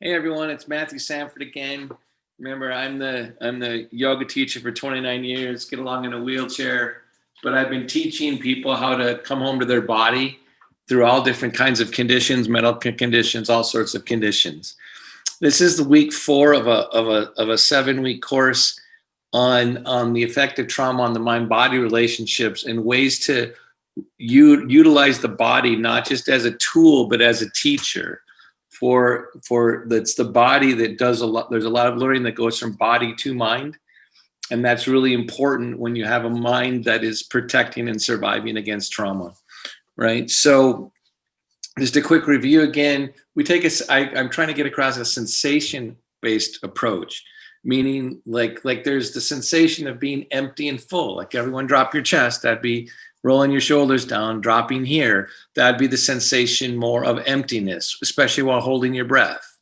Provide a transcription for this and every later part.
Hey everyone, it's Matthew Sanford again. Remember, I'm the yoga teacher for 29 years, get along in a wheelchair, but I've been teaching people how to come home to their body through all different kinds of conditions, medical conditions, all sorts of conditions. This is the week 4 of a 7-week course on the effect of trauma on the mind-body relationships and ways to utilize the body not just as a tool but as a teacher for that's the body that does a lot. There's a lot of learning that goes from body to mind, and that's really important when you have a mind that is protecting and surviving against trauma, right? So just a quick review again. I'm trying to get across a sensation based approach, meaning like there's the sensation of being empty and full. Like everyone drop your chest, that'd be rolling your shoulders down, dropping here. That'd be the sensation more of emptiness, especially while holding your breath,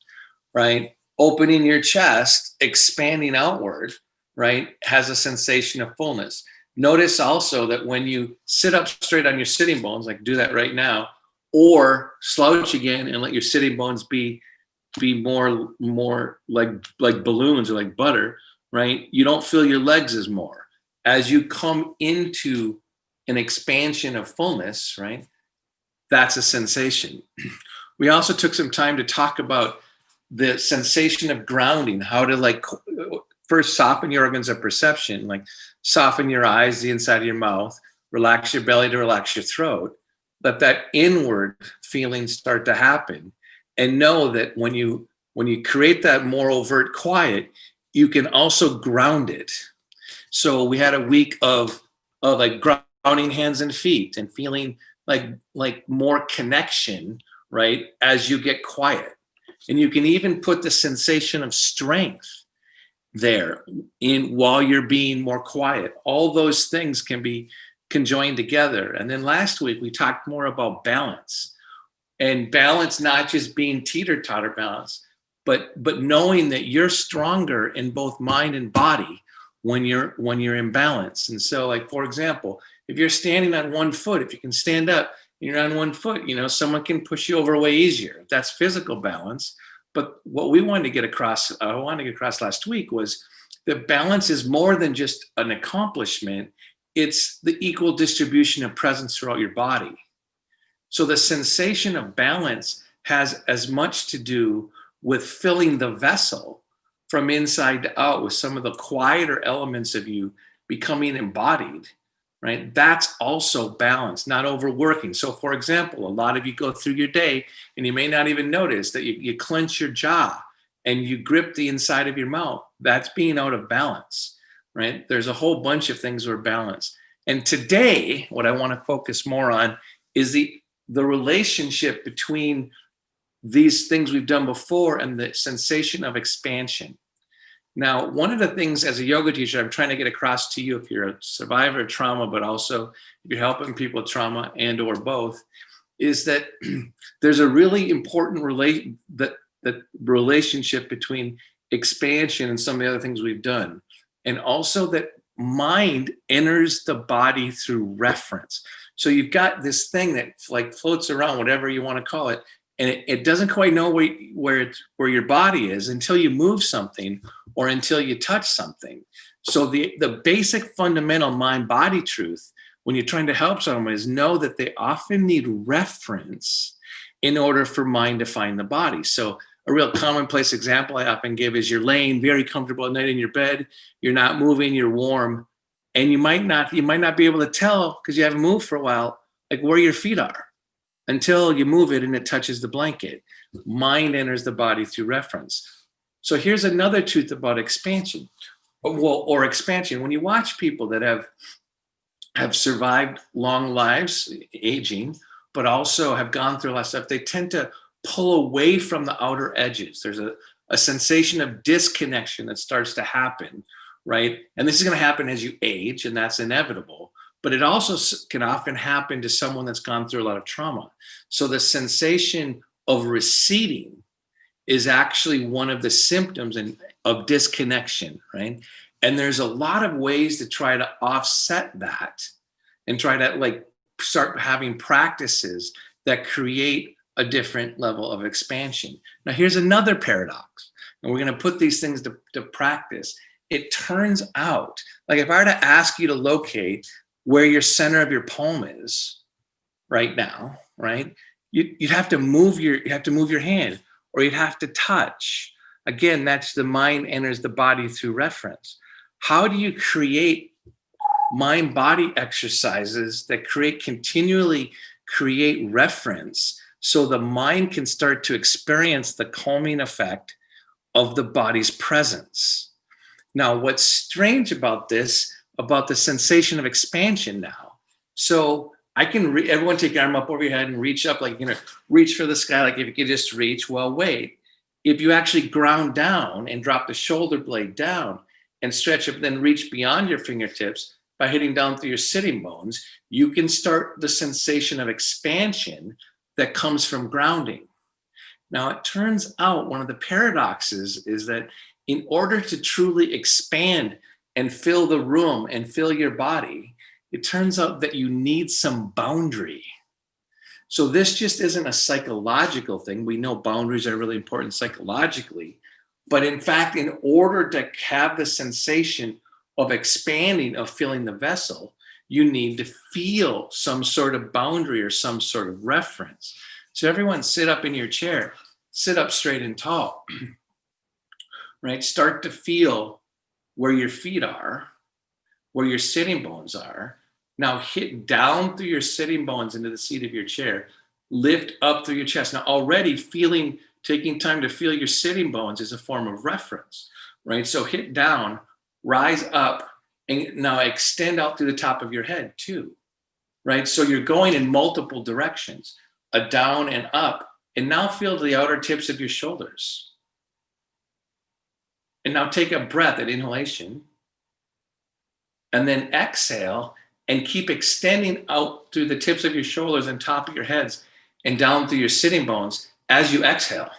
right? Opening your chest, expanding outward, right, has a sensation of fullness. Notice also that when you sit up straight on your sitting bones, like do that right now, or slouch again and let your sitting bones be more like balloons or like butter, right? You don't feel your legs as more. As you come into an expansion of fullness, right? That's a sensation. We also took some time to talk about the sensation of grounding, how to first soften your organs of perception, like soften your eyes, the inside of your mouth, relax your belly to relax your throat. Let that inward feeling start to happen. And know that when you create that more overt quiet, you can also ground it. So we had a week of like grounding hands and feet and feeling like more connection, right, as you get quiet. And you can even put the sensation of strength there in while you're being more quiet. All those things can be conjoined together. And then last week we talked more about balance. And balance not just being teeter-totter balance, but knowing that you're stronger in both mind and body when you're in balance. And so, like, for example, if you're standing on one foot, if you can stand up and you're on one foot, someone can push you over way easier. That's physical balance. But what I wanted to get across last week was that balance is more than just an accomplishment. It's the equal distribution of presence throughout your body. So the sensation of balance has as much to do with filling the vessel from inside to out with some of the quieter elements of you becoming embodied, right? That's also balance, not overworking. So for example, a lot of you go through your day and you may not even notice that you clench your jaw and you grip the inside of your mouth. That's being out of balance, right? There's a whole bunch of things where balance. And today, what I want to focus more on is the relationship between these things we've done before and the sensation of expansion. Now, one of the things as a yoga teacher, I'm trying to get across to you, if you're a survivor of trauma, but also if you're helping people with trauma and or both, is that there's a really important relationship between expansion and some of the other things we've done. And also that mind enters the body through reference. So you've got this thing that like floats around, whatever you want to call it, and it doesn't quite know where your body is until you move something or until you touch something. So the basic fundamental mind-body truth when you're trying to help someone is know that they often need reference in order for mind to find the body. So a real commonplace example I often give is you're laying very comfortable at night in your bed, you're not moving, you're warm, and you might not be able to tell because you haven't moved for a while, like where your feet are until you move it and it touches the blanket. Mind enters the body through reference. So here's another truth about expansion, or expansion. When you watch people that have survived long lives, aging, but also have gone through a lot of stuff, they tend to pull away from the outer edges. There's a sensation of disconnection that starts to happen, right? And this is going to happen as you age, and that's inevitable. But it also can often happen to someone that's gone through a lot of trauma. So the sensation of receding is actually one of the symptoms of disconnection, right? And there's a lot of ways to try to offset that and try to start having practices that create a different level of expansion. Now, here's another paradox, and we're going to put these things to practice. It turns out, like if I were to ask you to locate where your center of your palm is right now, right? You'd have to move your hand, or you'd have to touch. Again, that's the mind enters the body through reference. How do you create mind-body exercises that continually create reference so the mind can start to experience the calming effect of the body's presence? Now, what's strange about this, about the sensation of expansion now, so I can, everyone take your arm up over your head and reach up, like, reach for the sky, like if you could just reach. Well, wait, if you actually ground down and drop the shoulder blade down and stretch up, then reach beyond your fingertips by hitting down through your sitting bones, you can start the sensation of expansion that comes from grounding. Now, it turns out one of the paradoxes is that in order to truly expand and fill the room and fill your body, it turns out that you need some boundary. So this just isn't a psychological thing. We know boundaries are really important psychologically, but in fact, in order to have the sensation of expanding, of filling the vessel, you need to feel some sort of boundary or some sort of reference. So everyone sit up in your chair, sit up straight and tall, right? Start to feel where your feet are, where your sitting bones are. Now hit down through your sitting bones into the seat of your chair, lift up through your chest. Now already taking time to feel your sitting bones is a form of reference, right? So hit down, rise up, and now extend out through the top of your head too, right? So you're going in multiple directions, a down and up, and now feel the outer tips of your shoulders. And now take a breath at inhalation, and then exhale, and keep extending out through the tips of your shoulders and top of your heads and down through your sitting bones as you exhale.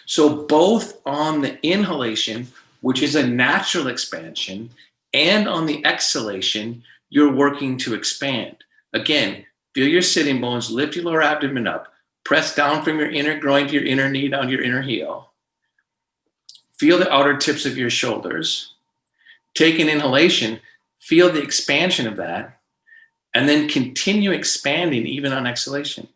So both on the inhalation, which is a natural expansion, and on the exhalation, you're working to expand. Again, feel your sitting bones, lift your lower abdomen up, press down from your inner groin to your inner knee, down your inner heel. Feel the outer tips of your shoulders. Take an inhalation, feel the expansion of that, and then continue expanding even on exhalation.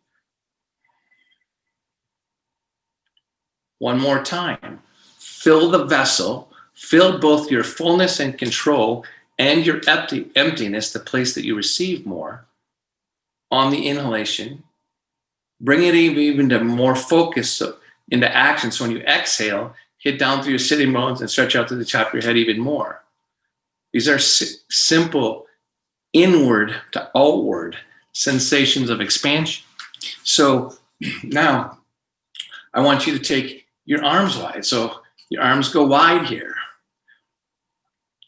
One more time. Fill the vessel, fill both your fullness and control and your emptiness, the place that you receive more, on the inhalation. Bring it even to more focus into action. So when you exhale, hit down through your sitting bones and stretch out to the top of your head even more. These are simple inward to outward sensations of expansion. So now I want you to take your arms wide. So your arms go wide here,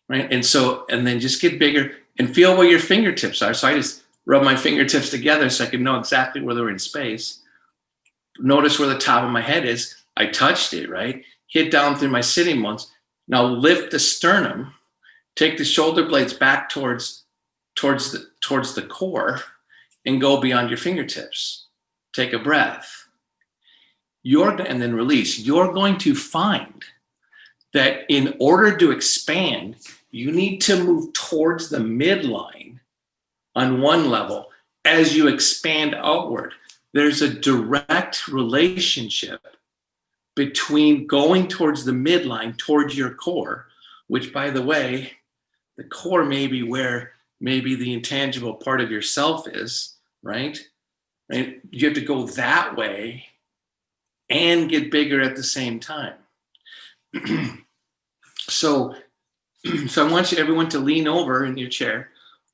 right? And then just get bigger and feel where your fingertips are. So I just rub my fingertips together so I can know exactly where they're in space. Notice where the top of my head is. I touched it, right? Hit down through my sitting bones. Now lift the sternum. Take the shoulder blades back towards the core and go beyond your fingertips. Take a breath. And then release. You're going to find that in order to expand, you need to move towards the midline on one level as you expand outward. There's a direct relationship between going towards the midline, towards your core, which, by the way, the core may be where maybe the intangible part of yourself is, right? Right? You have to go that way and get bigger at the same time. So I want everyone to lean over in your chair,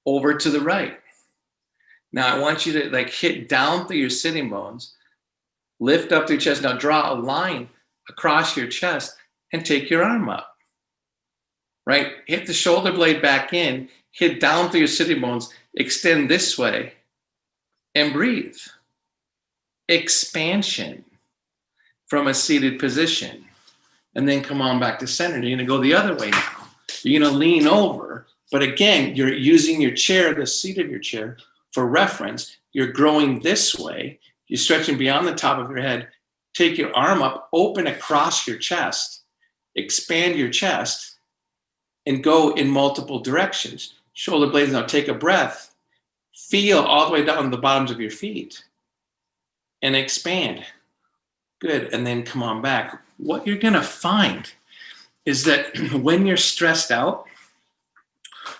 over to the right. Now I want you to hit down through your sitting bones, lift up through your chest. Now draw a line across your chest and take your arm up. Right? Hit the shoulder blade back in, hit down through your sitting bones, extend this way, and breathe. Expansion from a seated position. And then come on back to center. You're going to go the other way now. You're going to lean over, but again, you're using your chair, the seat of your chair, for reference, you're growing this way, you're stretching beyond the top of your head, take your arm up, open across your chest, expand your chest, and go in multiple directions. Shoulder blades, now take a breath, feel all the way down the bottoms of your feet, and expand. Good, and then come on back. What you're gonna find is that when you're stressed out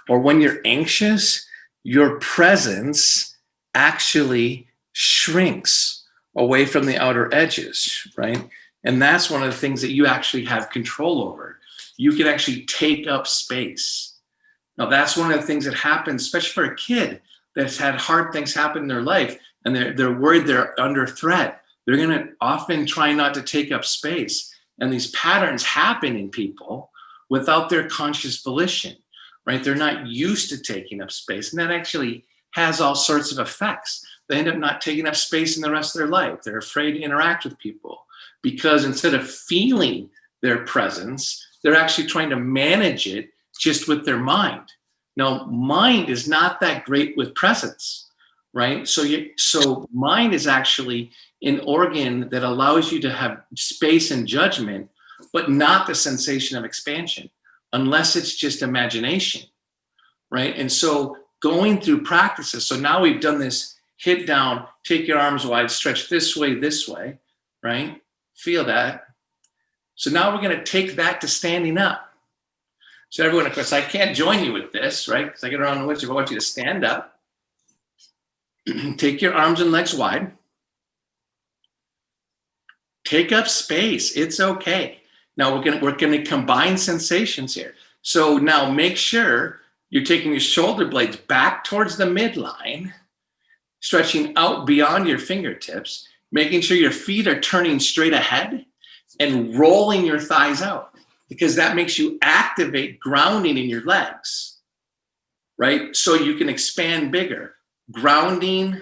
or when you're anxious, your presence actually shrinks away from the outer edges, right? And that's one of the things that you actually have control over. You can actually take up space. Now, that's one of the things that happens, especially for a kid that's had hard things happen in their life and they're worried they're under threat. They're going to often try not to take up space. And these patterns happen in people without their conscious volition, right? They're not used to taking up space. And that actually has all sorts of effects. They end up not taking up space in the rest of their life. They're afraid to interact with people because instead of feeling their presence, they're actually trying to manage it just with their mind. Now, mind is not that great with presence, right? So mind is actually an organ that allows you to have space and judgment, but not the sensation of expansion, unless it's just imagination, right? And so going through practices, so now we've done this hit down, take your arms wide, stretch this way, right? Feel that. So now we're going to take that to standing up. So everyone, of course, I can't join you with this, right? Because I get around the woods. I want you to stand up. Take your arms and legs wide. Take up space. It's okay. Now we're gonna combine sensations here. So now make sure you're taking your shoulder blades back towards the midline, stretching out beyond your fingertips, making sure your feet are turning straight ahead and rolling your thighs out, because that makes you activate grounding in your legs, right? So you can expand bigger. Grounding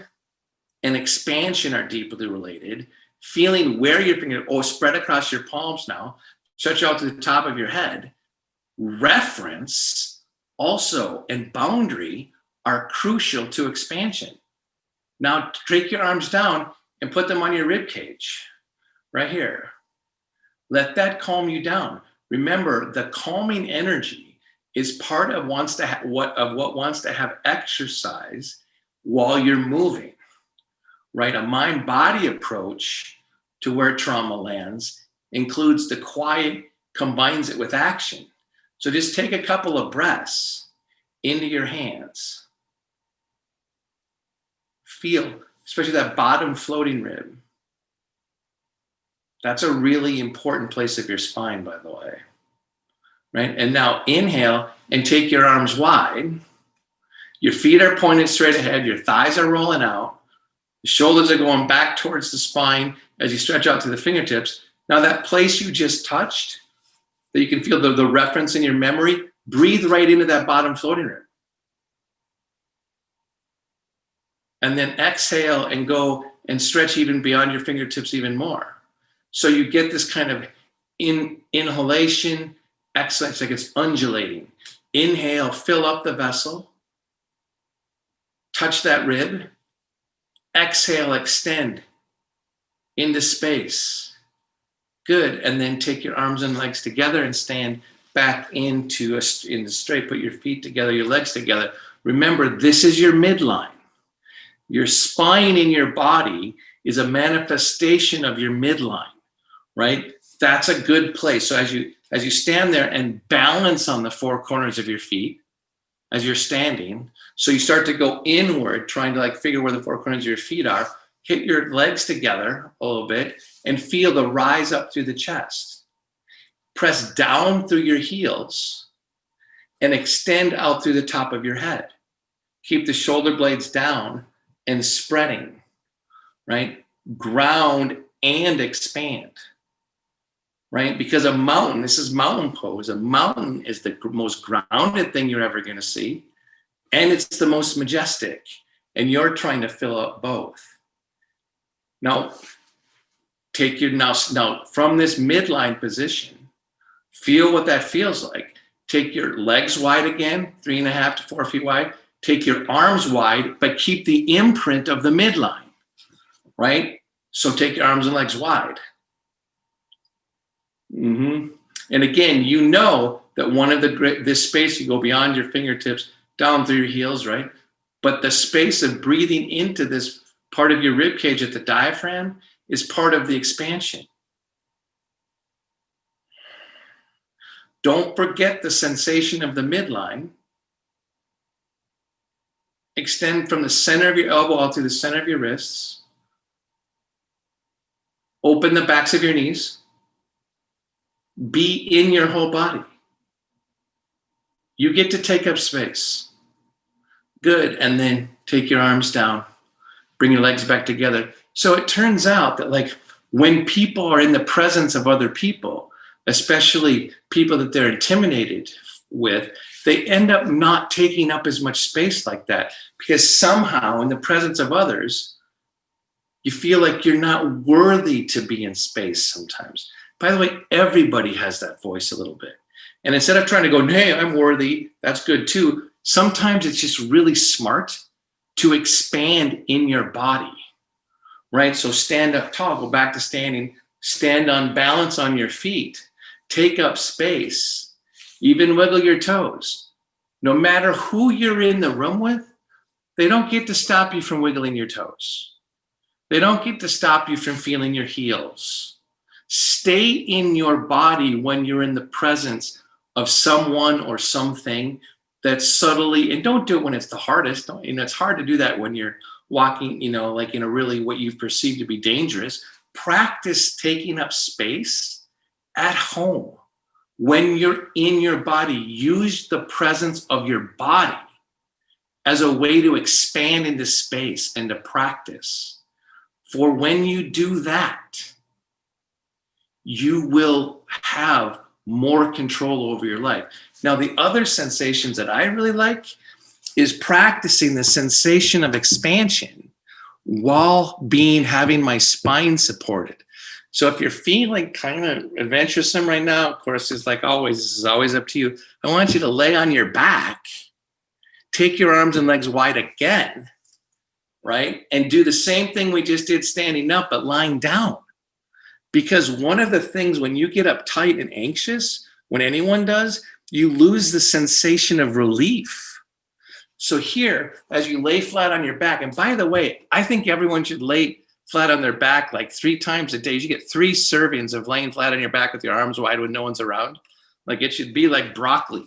and expansion are deeply related. Feeling where your fingers, spread across your palms now, stretch out to the top of your head. Reference also and boundary are crucial to expansion. Now take your arms down and put them on your rib cage, right here. Let that calm you down. Remember, the calming energy is part of what wants to have exercise while you're moving, right? A mind-body approach to where trauma lands includes the quiet, combines it with action. So just take a couple of breaths into your hands. Feel, especially that bottom floating rib. That's a really important place of your spine, by the way, right? And now inhale and take your arms wide. Your feet are pointed straight ahead. Your thighs are rolling out. The shoulders are going back towards the spine as you stretch out to the fingertips. Now that place you just touched, that you can feel the reference in your memory, breathe right into that bottom floating rib. And then exhale and go and stretch even beyond your fingertips even more. So you get this kind of inhalation, exhale, it's like it's undulating. Inhale, fill up the vessel. Touch that rib. Exhale, extend into space. Good. And then take your arms and legs together and stand back into straight. Put your feet together, your legs together. Remember, this is your midline. Your spine in your body is a manifestation of your midline, right? That's a good place. So as you stand there and balance on the four corners of your feet as you're standing, so you start to go inward, trying to figure where the four corners of your feet are, hit your legs together a little bit and feel the rise up through the chest. Press down through your heels and extend out through the top of your head. Keep the shoulder blades down and spreading, right? Ground and expand, right? Because a mountain, this is mountain pose. A mountain is the most grounded thing you're ever going to see. And it's the most majestic. And you're trying to fill up both. Now, take your, now from this midline position, feel what that feels like. Take your legs wide again, 3.5 to 4 feet wide. Take your arms wide, but keep the imprint of the midline, right? So take your arms and legs wide. And again, you know that one of this space, you go beyond your fingertips, down through your heels, right? But the space of breathing into this part of your rib cage at the diaphragm is part of the expansion. Don't forget the sensation of the midline. Extend from the center of your elbow out to the center of your wrists. Open the backs of your knees. Be in your whole body. You get to take up space. Good. And then take your arms down. Bring your legs back together. So it turns out that, like, when people are in the presence of other people, especially people that they're intimidated with, they end up not taking up as much space like that, because somehow in the presence of others, you feel like you're not worthy to be in space sometimes. By the way, everybody has that voice a little bit. And instead of trying to go, hey, I'm worthy, that's good too, sometimes it's just really smart to expand in your body, right? So stand up tall, go back to standing, stand on balance on your feet, take up space, even wiggle your toes. No matter who you're in the room with, they don't get to stop you from wiggling your toes. They don't get to stop you from feeling your heels. Stay in your body when you're in the presence of someone or something that's subtly, and don't do it when it's the hardest. It's hard to do that when you're walking, like in a really what you've perceived to be dangerous. Practice taking up space at home. When you're in your body, use the presence of your body as a way to expand into space and to practice. For when you do that, you will have more control over your life. Now, the other sensations that I really like is practicing the sensation of expansion while having my spine supported. So if you're feeling kind of adventuresome right now, of course, it's like always, this is always up to you. I want you to lay on your back, take your arms and legs wide again, right? And do the same thing we just did standing up, but lying down. Because one of the things when you get uptight and anxious, when anyone does, you lose the sensation of relief. So here, as you lay flat on your back, and by the way, I think everyone should lay flat on their back like 3 times a day. You get 3 servings of laying flat on your back with your arms wide when no one's around. Like it should be like broccoli,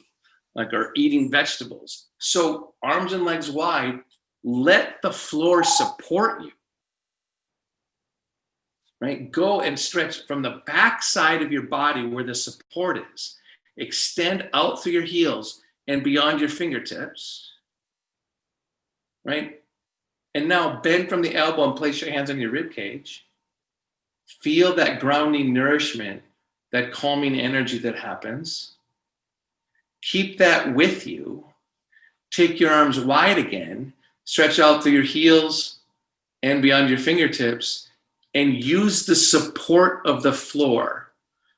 or eating vegetables. So arms and legs wide, let the floor support you. Right? Go and stretch from the back side of your body where the support is. Extend out through your heels and beyond your fingertips. Right? And now bend from the elbow and place your hands on your rib cage. Feel that grounding nourishment, that calming energy that happens. Keep that with you. Take your arms wide again. Stretch out through your heels and beyond your fingertips. And use the support of the floor.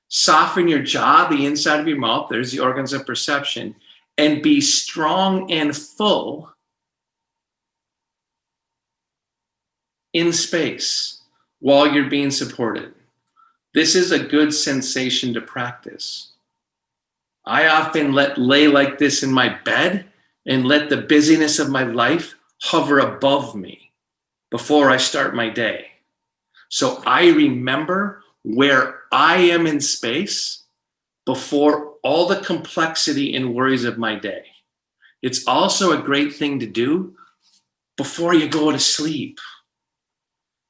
Soften your jaw, the inside of your mouth. There's the organs of perception. And be strong and full in space while you're being supported. This is a good sensation to practice. I often lay like this in my bed and let the busyness of my life hover above me before I start my day. So I remember where I am in space before all the complexity and worries of my day. It's also a great thing to do before you go to sleep.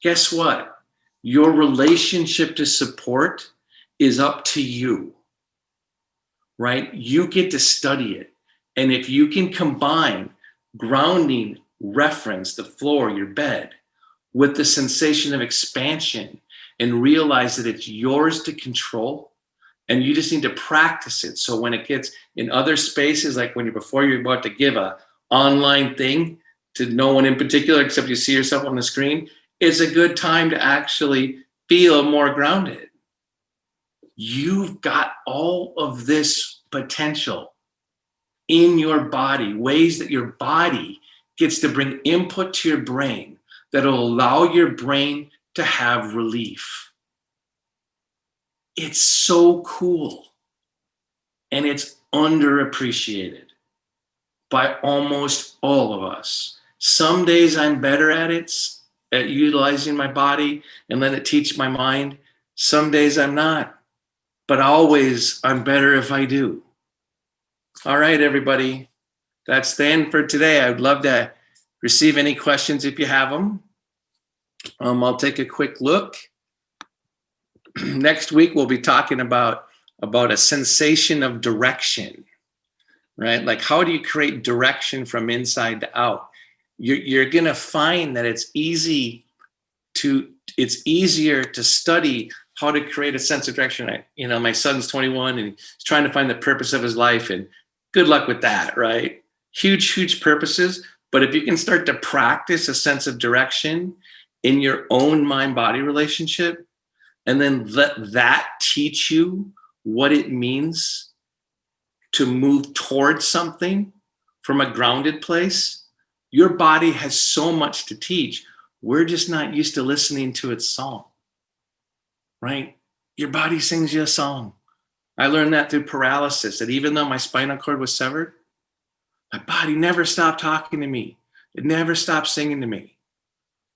Guess what? Your relationship to support is up to you, right? You get to study it. And if you can combine grounding, reference, the floor, your bed, with the sensation of expansion and realize that it's yours to control and you just need to practice it. So when it gets in other spaces, like when before you're about to give a online thing to no one in particular, except you see yourself on the screen, it's a good time to actually feel more grounded. You've got all of this potential in your body, ways that your body gets to bring input to your brain that'll allow your brain to have relief. It's so cool. And it's underappreciated by almost all of us. Some days I'm better at it, at utilizing my body and let it teach my mind. Some days I'm not, but always I'm better if I do. All right, everybody. That's the end for today. I would love to receive any questions if you have them. I'll take a quick look. Next week, we'll be talking about a sensation of direction, right? Like, how do you create direction from inside to out? You're going to find that it's easier to study how to create a sense of direction. My son's 21 and he's trying to find the purpose of his life, and good luck with that, right? Huge purposes. But if you can start to practice a sense of direction in your own mind-body relationship, and then let that teach you what it means to move towards something from a grounded place, your body has so much to teach. We're just not used to listening to its song, right? Your body sings you a song. I learned that through paralysis, that even though my spinal cord was severed, my body never stopped talking to me. It never stopped singing to me,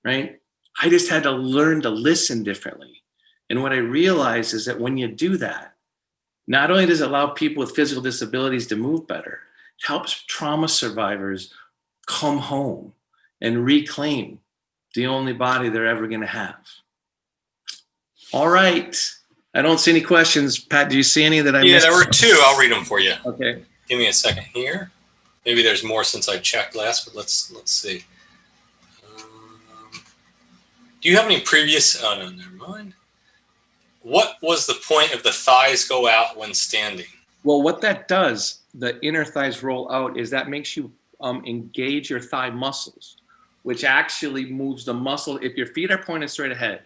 right? I just had to learn to listen differently. And what I realized is that when you do that, not only does it allow people with physical disabilities to move better, it helps trauma survivors come home and reclaim the only body they're ever going to have. All right. I don't see any questions. Pat, do you see any that I missed? Yeah, there were two. I'll read them for you. Okay. Give me a second here. Maybe there's more since I checked last, but let's see. Do you have any previous? Oh no, never mind. What was the point of the thighs go out when standing? Well, what that does, the inner thighs roll out, is that makes you engage your thigh muscles, which actually moves the muscle. If your feet are pointed straight ahead,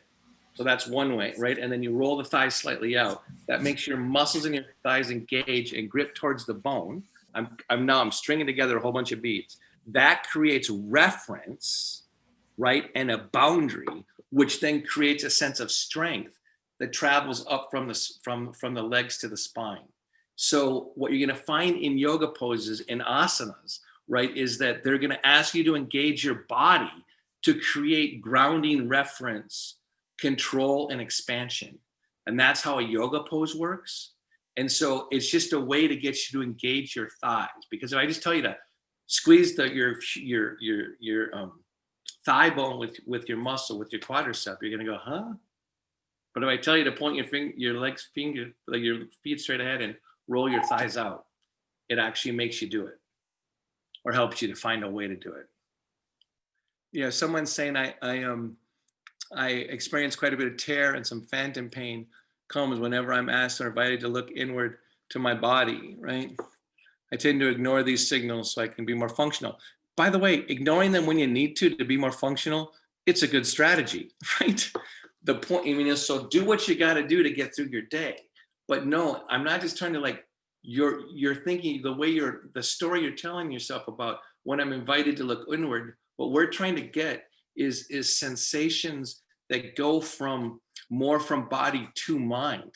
so that's one way, right? And then you roll the thighs slightly out. That makes your muscles in your thighs engage and grip towards the bone. I'm stringing together a whole bunch of beats. That creates reference, right? And a boundary, which then creates a sense of strength that travels up from the legs to the spine. So what you're going to find in yoga poses, in asanas, right, is that they're going to ask you to engage your body to create grounding, reference, control, and expansion. And that's how a yoga pose works. And so it's just a way to get you to engage your thighs. Because if I just tell you to squeeze your thigh bone with your muscle, with your quadricep, you're going to go, huh? But if I tell you to point your feet straight ahead and roll your thighs out, it actually makes you do it, or helps you to find a way to do it. Yeah, someone's saying I experience quite a bit of tear and some phantom pain comes whenever I'm asked or invited to look inward to my body, right? I tend to ignore these signals so I can be more functional. By the way, ignoring them when you need to be more functional, it's a good strategy, right? The point, is, so do what you got to do to get through your day. But no, I'm not just trying to you're thinking the story you're telling yourself about when I'm invited to look inward, what we're trying to get is sensations that go from body to mind,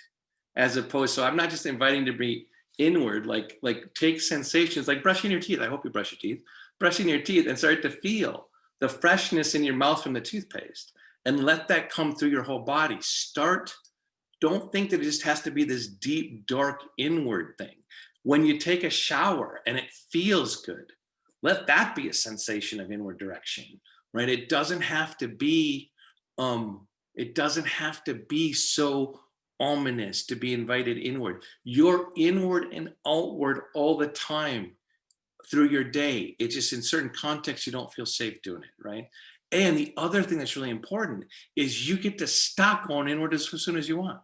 as opposed. So I'm not just inviting to be inward, like take sensations like brushing your teeth. I hope you brush your teeth. Brushing your teeth and start to feel the freshness in your mouth from the toothpaste, and let that come through your whole body. Don't think that it just has to be this deep, dark inward thing. When you take a shower and it feels good, let that be a sensation of inward direction, right? It doesn't have to be so ominous to be invited inward. You're inward and outward all the time through your day. It's just in certain contexts you don't feel safe doing it, right? And the other thing that's really important is you get to stop going inward as soon as you want.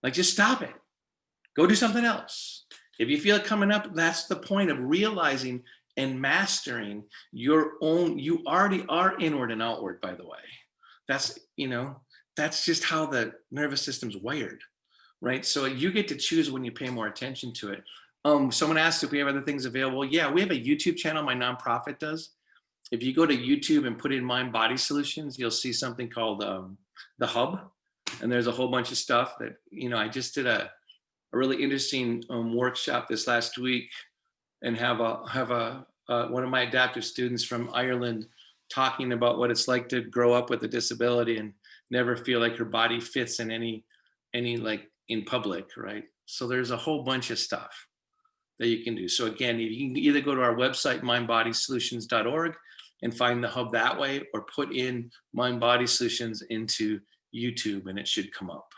Like, just stop it. Go do something else. If you feel it coming up, that's the point of realizing and mastering your own. You already are inward and outward, by the way. That's just how the nervous system's wired, right? So you get to choose when you pay more attention to it. Someone asked if we have other things available. Yeah, we have a YouTube channel. My nonprofit does. If you go to YouTube and put in Mind Body Solutions, you'll see something called the Hub, and there's a whole bunch of stuff that I just did a really interesting workshop this last week, and have one of my adaptive students from Ireland talking about what it's like to grow up with a disability and never feel like her body fits in any like in public, right? So there's a whole bunch of stuff that you can do. So again, you can either go to our website, mindbodysolutions.org, and find the hub that way, or put in Mind Body Solutions into YouTube and it should come up.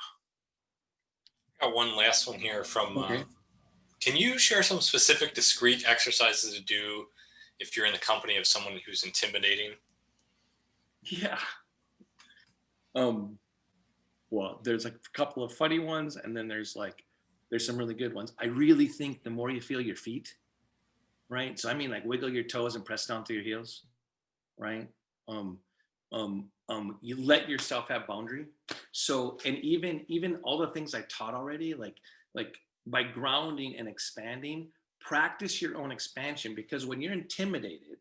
Got one last one here from, Okay. Can you share some specific discrete exercises to do if you're in the company of someone who's intimidating? Yeah. Well, there's a couple of funny ones, and then there's some really good ones. I really think the more you feel your feet, right? So I mean, like, wiggle your toes and press down through your heels, right? You let yourself have boundary. So, and even all the things I taught already, like by grounding and expanding, practice your own expansion, because when you're intimidated,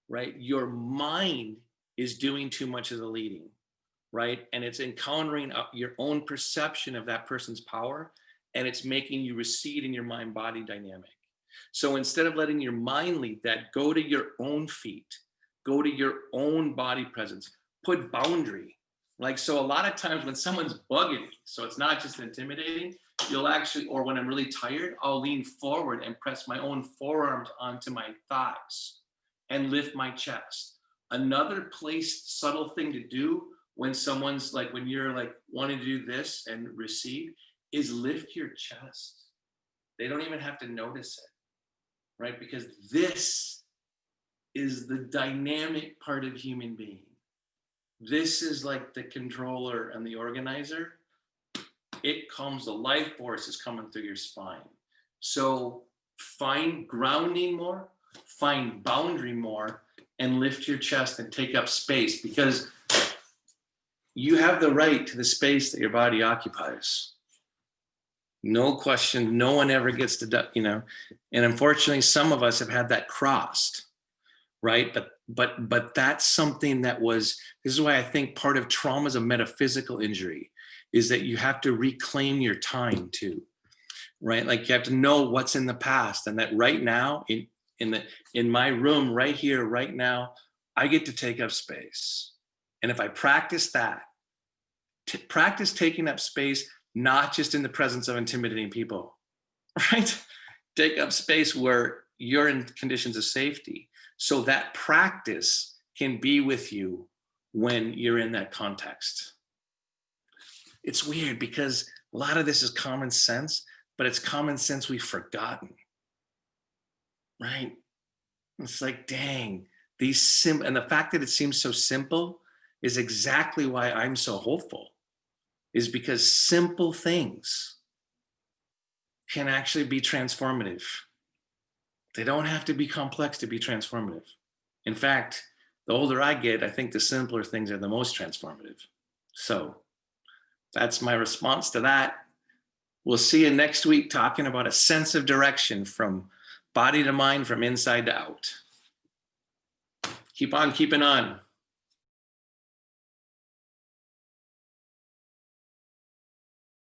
right, your mind is doing too much of the leading, right? And it's encountering your own perception of that person's power, and it's making you recede in your mind-body dynamic. So instead of letting your mind lead that, go to your own feet, go to your own body presence, put boundary. Like, so a lot of times when someone's bugging me, so it's not just intimidating, you'll actually, or when I'm really tired, I'll lean forward and press my own forearms onto my thighs and lift my chest. Another subtle thing to do when someone's like, when you're like wanting to do this and recede, is lift your chest. They don't even have to notice it, right? Because this is the dynamic part of human being. This is like the controller and the organizer. It comes, the life force is coming through your spine. So find grounding more, find boundary more, and lift your chest and take up space, because you have the right to the space that your body occupies. No question, no one ever gets to, and unfortunately some of us have had that crossed, right? But that's something that this is why I think part of trauma is a metaphysical injury, is that you have to reclaim your time too, right? Like, you have to know what's in the past, and that right now in my room right here, right now, I get to take up space. And if I practice that, practice taking up space, not just in the presence of intimidating people, right? Take up space where you're in conditions of safety, so that practice can be with you when you're in that context. It's weird because a lot of this is common sense, but it's common sense we've forgotten, right? It's like, dang, and the fact that it seems so simple is exactly why I'm so hopeful, is because simple things can actually be transformative. They don't have to be complex to be transformative. In fact, the older I get, I think the simpler things are the most transformative. So that's my response to that. We'll see you next week talking about a sense of direction from body to mind, from inside to out. Keep on keeping on.